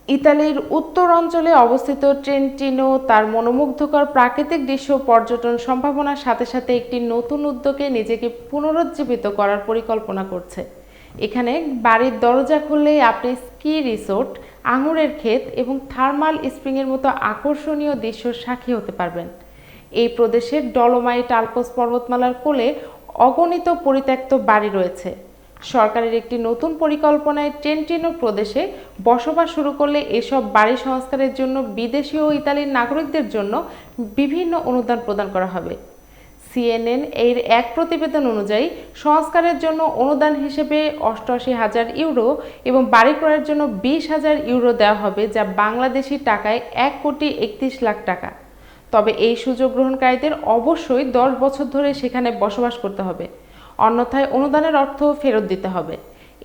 ইতালির উত্তর অঞ্চলে অবস্থিত ট্রেন্টিনো তার মনোমুগ্ধকর প্রাকৃতিক দৃশ্য পর্যটন সম্ভাবনার সাথে সাথে একটি নতুন উদ্যোগে নিজেকে পুনরুজ্জীবিত করার পরিকল্পনা করছে। এখানে বাড়ির দরজা খুললেই আপনি স্কি রিসোর্ট, আঙুরের ক্ষেত এবং থার্মাল স্প্রিংয়ের মতো আকর্ষণীয় দৃশ্যর সাক্ষী হতে পারবেন। এই প্রদেশের ডলোমাইট আল্পস পর্বতমালার কোলে অগণিত পরিত্যক্ত বাড়ি রয়েছে। সরকারের একটি নতুন পরিকল্পনায় ট্রেন্টিনো প্রদেশে বসবাস শুরু করলে এসব বাড়ি সংস্কারের জন্য বিদেশি ও ইতালির নাগরিকদের জন্য বিভিন্ন অনুদান প্রদান করা হবে। সিএনএন এর এক প্রতিবেদন অনুযায়ী সংস্কারের জন্য অনুদান হিসেবে ৮৮,০০০ ইউরো এবং বাড়ি ক্রয়ের জন্য ২০,০০০ ইউরো দেওয়া হবে, যা বাংলাদেশি টাকায় ১,৩১,০০,০০০ টাকা। তবে এই সুযোগ গ্রহণকারীদের অবশ্যই ১০ বছর ধরে সেখানে বসবাস করতে হবে, অন্যথায় অনুদানের অর্থ ফেরত দিতে হবে।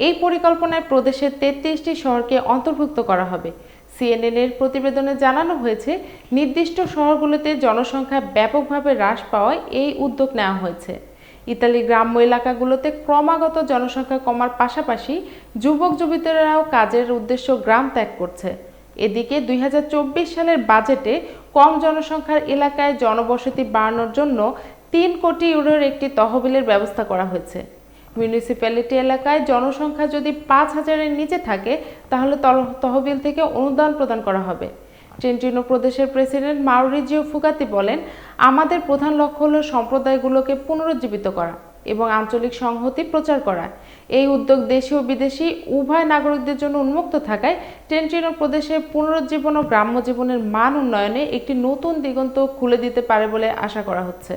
এই পরিকল্পনায় প্রদেশের ৩৩টি শহরকে অন্তর্ভুক্ত করা হবে। সিএনএন এর প্রতিবেদনে জানানো হয়েছে, নির্দিষ্ট শহরগুলোতে জনসংখ্যা ব্যাপকভাবে হ্রাস পাওয়ায় এই উদ্যোগ নেওয়া হয়েছে। ইতালির গ্রাম্য এলাকাগুলোতে ক্রমাগত জনসংখ্যা কমার পাশাপাশি যুবক যুবতীরাও কাজের উদ্দেশ্যে গ্রাম ত্যাগ করছে। এদিকে ২০২৪ সালের বাজেটে কম জনসংখ্যার এলাকায় জনবসতি বাড়ানোর জন্য ৩ কোটি ইউরোর একটি তহবিলের ব্যবস্থা করা হয়েছে। মিউনিসিপ্যালিটি এলাকায় জনসংখ্যা যদি ৫,০০০-এর নিচে থাকে তাহলে তহবিল থেকে অনুদান প্রদান করা হবে। ট্রেন্টিনো প্রদেশের প্রেসিডেন্ট মাউরিজিও ফুগাতি বলেন, আমাদের প্রধান লক্ষ্য হল সম্প্রদায়গুলোকে পুনরুজ্জীবিত করা এবং আঞ্চলিক সংহতি প্রচার করা। এই উদ্যোগ দেশি ও বিদেশি উভয় নাগরিকদের জন্য উন্মুক্ত থাকায় ট্রেন্টিনো প্রদেশে পুনরুজ্জীবন ও গ্রাম্য জীবনের মান উন্নয়নে একটি নতুন দিগন্ত খুলে দিতে পারে বলে আশা করা হচ্ছে।